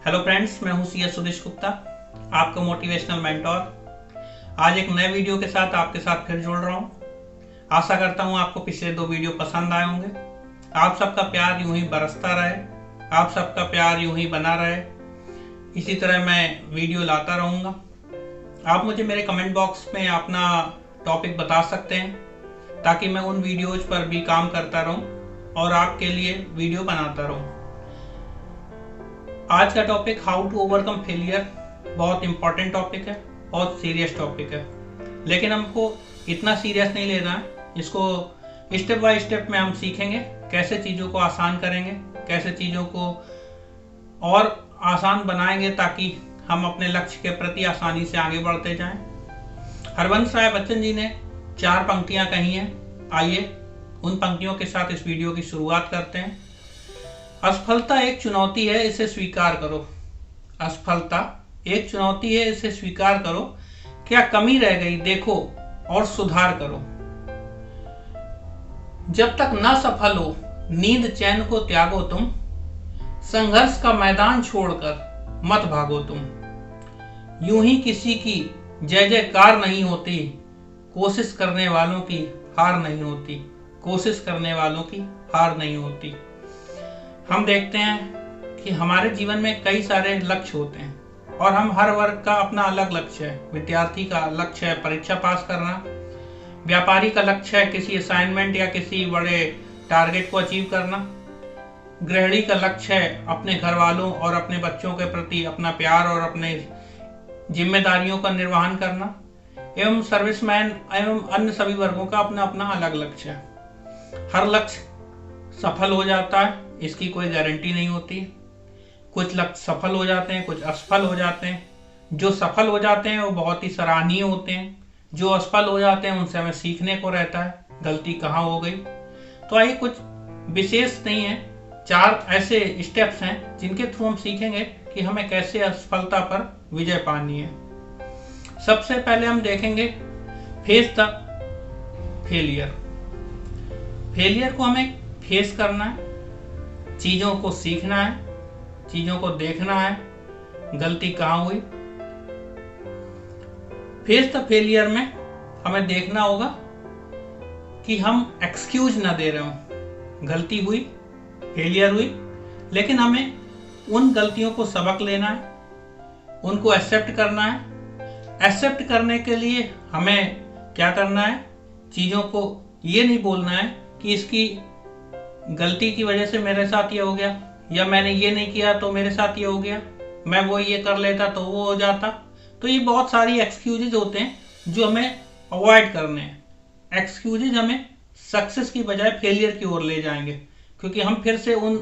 Hello friends, मैं हूं CS Sudesh Gupta, आपका मोटिवेशनल मेंटोर। आज एक नए वीडियो के साथ आपके साथ फिर जुड़ रहा हूं। आशा करता हूं आपको पिछले 2 वीडियो पसंद आए होंगे। आप सबका प्यार यूं ही बरसता रहे, आप सबका प्यार यूं ही बना रहे। इसी तरह मैं वीडियो लाता रहूंगा। आप मुझे मेरे कमेंट बॉक्स में अपना टॉपिक बता सकते हैं ताकि मैं उन वीडियोज पर भी काम करता रहूं और आपके लिए वीडियो बनाता रहूं। आज का topic how to overcome failure बहुत इंपॉर्टेंट टॉपिक है, बहुत सीरियस टॉपिक है, लेकिन हमको इतना सीरियस नहीं लेना है। इसको स्टेप बाय स्टेप में हम सीखेंगे कैसे चीज़ों को आसान करेंगे, कैसे चीज़ों को और आसान बनाएंगे ताकि हम अपने लक्ष्य के प्रति आसानी से आगे बढ़ते जाएं। हरवंश राय बच्चन जी ने 4 पंक्तियां कही हैं। आइए उन पंक्तियों के साथ इस वीडियो की शुरुआत करते हैं। असफलता एक चुनौती है, इसे स्वीकार करो। असफलता एक चुनौती है, इसे स्वीकार करो। क्या कमी रह गई देखो और सुधार करो। जब तक न सफल हो नींद चैन को त्यागो तुम। संघर्ष का मैदान छोड़कर मत भागो तुम। यूं ही किसी की जय जयकार नहीं होती, कोशिश करने वालों की हार नहीं होती। कोशिश करने वालों की हार नहीं होती। हम देखते हैं कि हमारे जीवन में कई सारे लक्ष्य होते हैं और हम हर वर्ग का अपना अलग लक्ष्य है। विद्यार्थी का लक्ष्य है परीक्षा पास करना, व्यापारी का लक्ष्य है किसी असाइनमेंट या किसी बड़े टारगेट को अचीव करना, गृहिणी का लक्ष्य है अपने घर वालों और अपने बच्चों के प्रति अपना प्यार और अपने जिम्मेदारियों का निर्वहन करना, एवं सर्विसमैन एवं अन्य सभी वर्गों का अपना अपना अलग लक्ष्य है। हर लक्ष्य सफल हो जाता है, इसकी कोई गारंटी नहीं होती। कुछ लक्ष्य सफल हो जाते हैं, कुछ असफल हो जाते हैं। जो सफल हो जाते हैं वो बहुत ही सराहनीय होते हैं। जो असफल हो जाते हैं उनसे हमें सीखने को रहता है गलती कहाँ हो गई। तो आइए, कुछ विशेष नहीं है, 4 ऐसे स्टेप्स हैं जिनके थ्रू हम सीखेंगे कि हमें कैसे असफलता पर विजय पानी है। सबसे पहले हम देखेंगे फेस द फेलियर। फेलियर को हमें फेस करना है, चीजों को सीखना है, चीजों को देखना है गलती कहाँ हुई। फेस द फेलियर में हमें देखना होगा कि हम एक्सक्यूज ना दे रहे हो। गलती हुई, फेलियर हुई, लेकिन हमें उन गलतियों को सबक लेना है, उनको एक्सेप्ट करना है। एक्सेप्ट करने के लिए हमें क्या करना है, चीजों को ये नहीं बोलना है कि इसकी गलती की वजह से मेरे साथ ये हो गया, या मैंने ये नहीं किया तो मेरे साथ ये हो गया, मैं वो ये कर लेता तो वो हो जाता। तो ये बहुत सारी एक्सक्यूजेज होते हैं जो हमें अवॉइड करने हैं। एक्सक्यूजेज हमें सक्सेस की बजाय फेलियर की ओर ले जाएंगे, क्योंकि हम फिर से उन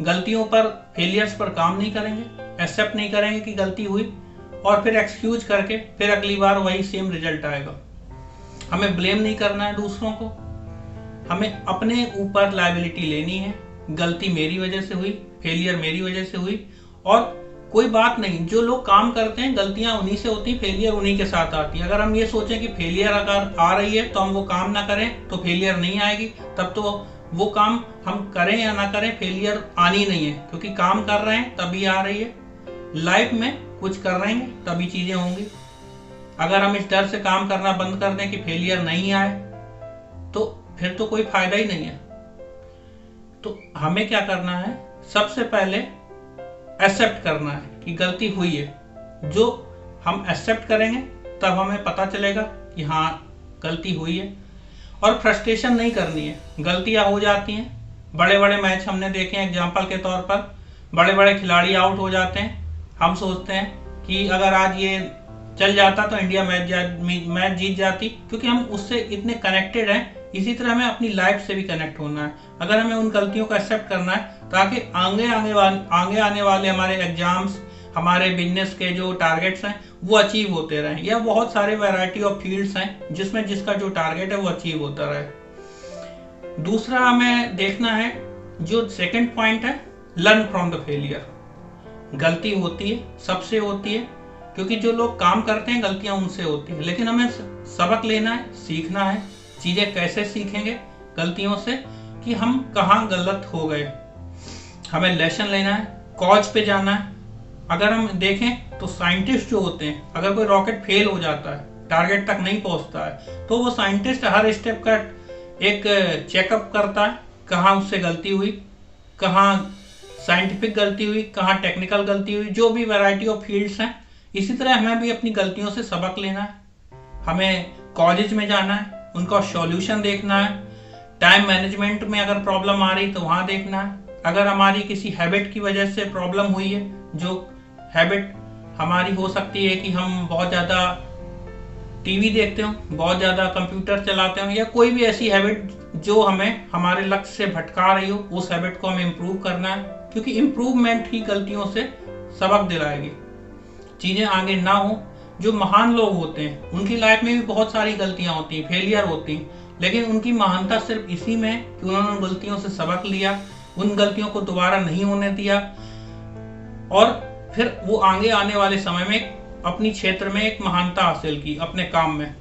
गलतियों पर, फेलियर्स पर काम नहीं करेंगे, एक्सेप्ट नहीं करेंगे कि गलती हुई और फिर एक्सक्यूज करके फिर अगली बार वही सेम रिजल्ट आएगा। हमें ब्लेम नहीं करना है दूसरों को, हमें अपने ऊपर लायबिलिटी लेनी है। गलती मेरी वजह से हुई, फेलियर मेरी वजह से हुई, और कोई बात नहीं, जो लोग काम करते हैं गलतियां उन्हीं से होती, फेलियर उन्हीं के साथ आती है। अगर हम ये सोचें कि फेलियर अगर आ रही है तो हम वो काम ना करें तो फेलियर नहीं आएगी, तब तो वो काम हम करें या ना करें फेलियर आनी नहीं है, क्योंकि काम कर रहे हैं तभी आ रही है। लाइफ में कुछ कर रहे हैं तभी चीजें होंगी। अगर हम इस डर से काम करना बंद कर दें कि फेलियर नहीं आए तो फिर तो कोई फायदा ही नहीं है। तो हमें क्या करना है, सबसे पहले एक्सेप्ट करना है कि गलती हुई है। जो हम एक्सेप्ट करेंगे तब हमें पता चलेगा कि हाँ गलती हुई है, और फ्रस्ट्रेशन नहीं करनी है। गलतियां हो जाती हैं, बड़े बड़े मैच हमने देखे हैं एग्जाम्पल के तौर पर, बड़े बड़े खिलाड़ी आउट हो जाते हैं। हम सोचते हैं कि अगर आज ये चल जाता तो इंडिया मैच जीत जाती, क्योंकि हम उससे इतने कनेक्टेड हैं। इसी तरह हमें अपनी लाइफ से भी कनेक्ट होना है। अगर हमें उन गलतियों को एक्सेप्ट करना है ताकि आगे आने वाले हमारे एग्जाम्स, हमारे बिजनेस के जो टारगेट्स हैं वो अचीव होते रहें, या बहुत सारे वैरायटी ऑफ फील्ड्स हैं जिसमें जिसका जो टारगेट है वो अचीव होता रहे। दूसरा हमें देखना है, जो सेकंड पॉइंट है, लर्न फ्रॉम द फेलियर। गलती होती है, सबसे होती है, क्योंकि जो लोग काम करते हैं गलतियां उनसे होती है, लेकिन हमें सबक लेना है, सीखना है। चीजें कैसे सीखेंगे गलतियों से, कि हम कहाँ गलत हो गए। हमें लेसन लेना है, कॉज पे जाना है, अगर हम देखें तो साइंटिस्ट जो होते हैं, अगर कोई रॉकेट फेल हो जाता है, टारगेट तक नहीं पहुंचता है, तो वो साइंटिस्ट हर स्टेप का एक चेकअप करता है, कहाँ उससे गलती हुई, कहाँ साइंटिफिक गलती हुई, कहाँ टेक्निकल गलती हुई, जो भी वैरायटी ऑफ फील्ड्स हैं। इसी तरह हमें भी अपनी गलतियों से सबक लेना है, हमें कॉलेज में जाना है, उनका सॉल्यूशन देखना है, टाइम मैनेजमेंट में अगर प्रॉब्लम आ रही तो वहाँ देखना है, अगर हमारी किसी हैबिट की वजह से प्रॉब्लम हुई है, जो हैबिट हमारी हो सकती है कि हम बहुत ज़्यादा टीवी देखते हो, बहुत ज़्यादा कंप्यूटर चलाते हो, या कोई भी ऐसी हैबिट जो हमें हमारे लक्ष्य से भटका रही हो, उस हैबिट को हमें इम्प्रूव करना है, क्योंकि इम्प्रूवमेंट ही गलतियों से सबक दिलाएगी, चीज़ें आगे ना हो। जो महान लोग होते हैं उनकी लाइफ में भी बहुत सारी गलतियां होती हैं, फेलियर होती हैं, लेकिन उनकी महानता सिर्फ इसी में कि उन्होंने उन गलतियों से सबक लिया, उन गलतियों को दोबारा नहीं होने दिया, और फिर वो आगे आने वाले समय में अपनी क्षेत्र में एक महानता हासिल की अपने काम में।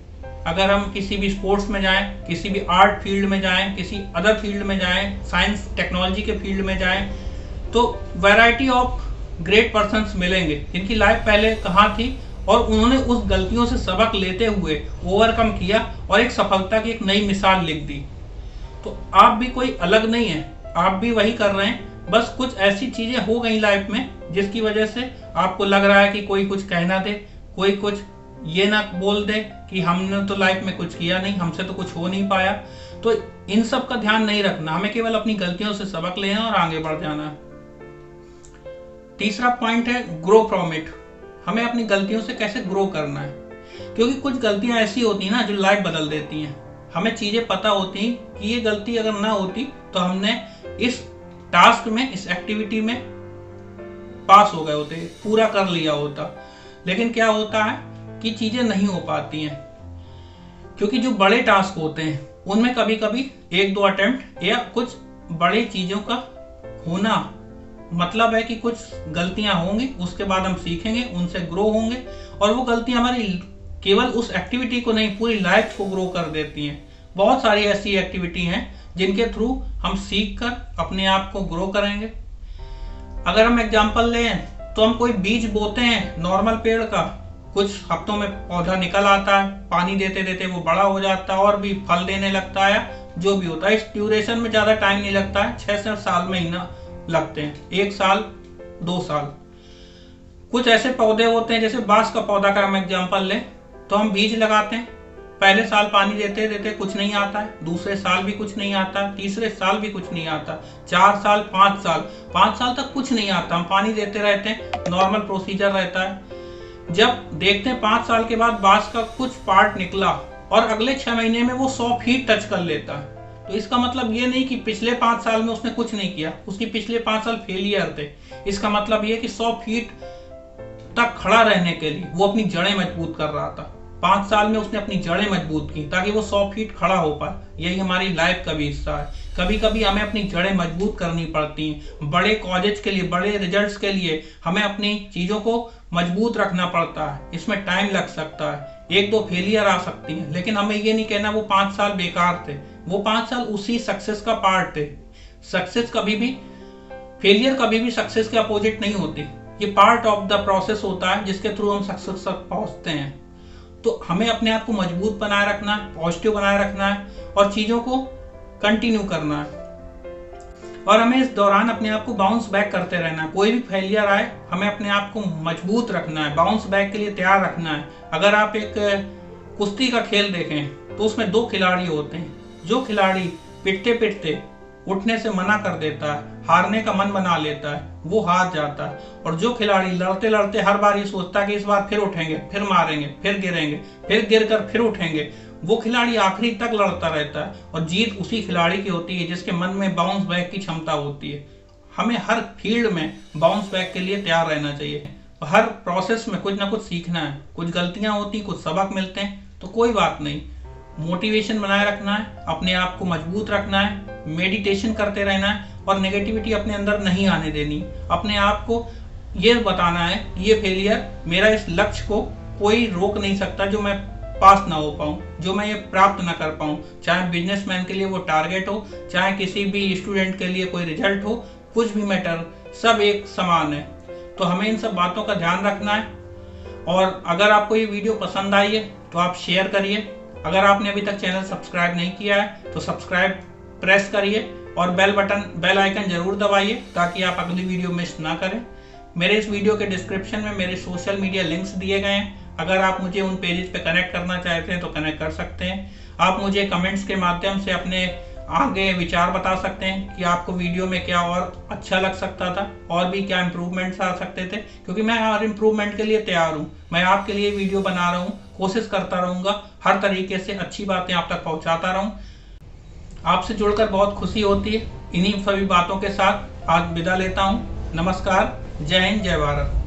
अगर हम किसी भी स्पोर्ट्स में जाएं, किसी भी आर्ट फील्ड में जाएं, किसी अदर फील्ड में जाएं, साइंस टेक्नोलॉजी के फील्ड में जाएं, तो वैरायटी ऑफ ग्रेट पर्सन्स मिलेंगे जिनकी लाइफ पहले कहाँ थी और उन्होंने उस गलतियों से सबक लेते हुए ओवरकम किया और एक सफलता की एक नई मिसाल लिख दी। तो आप भी कोई अलग नहीं है, आप भी वही कर रहे हैं, बस कुछ ऐसी चीजें हो गई लाइफ में जिसकी वजह से आपको लग रहा है कि कोई कुछ कहना दे, कोई कुछ ये ना बोल दे कि हमने तो लाइफ में कुछ किया नहीं, हमसे तो कुछ हो नहीं पाया। तो इन सब का ध्यान नहीं रखना, हमें केवल अपनी गलतियों से सबक लेना और आगे बढ़ जाना है। तीसरा पॉइंट है ग्रो फ्रॉम इट। हमें अपनी गलतियों से कैसे ग्रो करना है, क्योंकि कुछ गलतियां ऐसी होती हैं ना जो लाइफ बदल देती हैं। हमें चीजें पता होती हैं कि ये गलती अगर ना होती तो हमने इस टास्क में, इस एक्टिविटी में पास हो गए होते, पूरा कर लिया होता, लेकिन क्या होता है कि चीजें नहीं हो पाती हैं, क्योंकि जो बड़े टास्क होते हैं उनमें कभी कभी 1-2 अटेम्प्ट या कुछ बड़ी चीजों का होना मतलब है कि कुछ गलतियां होंगी, उसके बाद हम सीखेंगे, उनसे ग्रो होंगे, और वो गलतियां हमारी केवल उस एक्टिविटी को नहीं, पूरी लाइफ को ग्रो कर देती हैं। बहुत सारी ऐसी एक्टिविटी हैं जिनके थ्रू हम सीख कर अपने आप को ग्रो करेंगे। अगर हम एग्जाम्पल लें तो हम कोई बीज बोते हैं नॉर्मल पेड़ का, कुछ हफ्तों में पौधा निकल आता है, पानी देते देते वो बड़ा हो जाता है और भी फल देने लगता है, जो भी होता है। इस ड्यूरेशन में ज्यादा टाइम नहीं लगता है, 6 से 7 साल महीना लगते हैं, 1 साल 2 साल। कुछ ऐसे पौधे होते हैं, जैसे बांस का पौधा का हम एग्जाम्पल लें तो हम बीज लगाते हैं, पहले साल पानी देते देते कुछ नहीं आता है, दूसरे साल भी कुछ नहीं आता, तीसरे साल भी कुछ नहीं आता, 4 साल 5 साल तक कुछ नहीं आता, हम पानी देते रहते हैं, नॉर्मल प्रोसीजर रहता है। जब देखते हैं 5 साल के बाद बांस का कुछ पार्ट निकला और अगले 6 महीने में वो 100 फीट टच कर लेता है, तो इसका मतलब ये नहीं कि पिछले 5 साल में उसने कुछ नहीं किया, उसकी पिछले 5 साल फेलियर थे। इसका मतलब ये कि 100 फीट तक खड़ा रहने के लिए वो अपनी जड़ें मजबूत कर रहा था। 5 साल में उसने अपनी जड़ें मजबूत की ताकि वो 100 फीट खड़ा हो पाए। यही हमारी लाइफ का भी हिस्सा है। कभी कभी हमें अपनी जड़ें मजबूत करनी पड़ती हैं। बड़े कॉलेज के लिए, बड़े रिजल्ट्स के लिए हमें अपनी चीजों को मजबूत रखना पड़ता है। इसमें टाइम लग सकता है, 1-2 फेलियर आ सकती हैं, लेकिन हमें ये नहीं कहना वो 5 साल बेकार थे। वो 5 साल उसी सक्सेस का पार्ट थे। सक्सेस कभी भी, फेलियर कभी भी सक्सेस के अपोजिट नहीं होती। ये पार्ट ऑफ द प्रोसेस होता है जिसके थ्रू हम सक्सेस तक पहुंचते हैं। तो हमें अपने आप को मजबूत बनाए रखना है, पॉजिटिव बनाए रखना है और चीजों को कंटिन्यू करना है। और हमें इस दौरान अपने आप को बाउंस बैक करते रहना है। कोई भी फेलियर आए, हमें अपने आप को मजबूत रखना है, बाउंस बैक के लिए तैयार रखना है। अगर आप एक कुश्ती का खेल देखें तो उसमें 2 खिलाड़ी होते हैं। जो खिलाड़ी पिटते पिटते उठने से मना कर देता है, हारने का मन बना लेता है, वो हार जाता है। और जो खिलाड़ी लड़ते लड़ते हर बार ये सोचता है कि इस बार फिर उठेंगे, फिर मारेंगे, फिर गिरेंगे, फिर गिरकर फिर उठेंगे, वो खिलाड़ी आखिरी तक लड़ता रहता है। और जीत उसी खिलाड़ी की होती है जिसके मन में बाउंस बैक की क्षमता होती है। हमें हर फील्ड में बाउंस बैक के लिए तैयार रहना चाहिए। हर प्रोसेस में कुछ ना कुछ सीखना है। कुछ गलतियां होती, कुछ सबक मिलते हैं, तो कोई बात नहीं, मोटिवेशन बनाए रखना है, अपने आप को मजबूत रखना है, मेडिटेशन करते रहना है और नेगेटिविटी अपने अंदर नहीं आने देनी। अपने आप को ये बताना है कि ये फेलियर, मेरा इस लक्ष्य को कोई रोक नहीं सकता जो मैं पास ना हो पाऊं, जो मैं ये प्राप्त ना कर पाऊं। चाहे बिजनेसमैन के लिए वो टारगेट हो, चाहे किसी भी स्टूडेंट के लिए कोई रिजल्ट हो, कुछ भी मैटर, सब एक समान है। तो हमें इन सब बातों का ध्यान रखना है। और अगर आपको ये वीडियो पसंद आई है तो आप शेयर करिए। अगर आपने अभी तक चैनल सब्सक्राइब नहीं किया है तो सब्सक्राइब प्रेस करिए और बेल आइकन जरूर दबाइए ताकि आप अगली वीडियो मिस ना करें। मेरे इस वीडियो के डिस्क्रिप्शन में मेरे सोशल मीडिया लिंक्स दिए गए हैं। अगर आप मुझे उन पेजेस पे कनेक्ट करना चाहते हैं तो कनेक्ट कर सकते हैं। आप मुझे कमेंट्स के माध्यम से अपने आगे विचार बता सकते हैं कि आपको वीडियो में क्या और अच्छा लग सकता था और भी क्या इम्प्रूवमेंट्स आ सकते थे, क्योंकि मैं हर इम्प्रूवमेंट के लिए तैयार हूँ। मैं आपके लिए वीडियो बना रहा हूँ, कोशिश करता रहूँगा हर तरीके से अच्छी बातें आप तक पहुँचाता रहूँ। आपसे जुड़कर बहुत खुशी होती है। इन्हीं सभी बातों के साथ आज विदा लेता हूँ। नमस्कार, जय हिंद, जय भारत।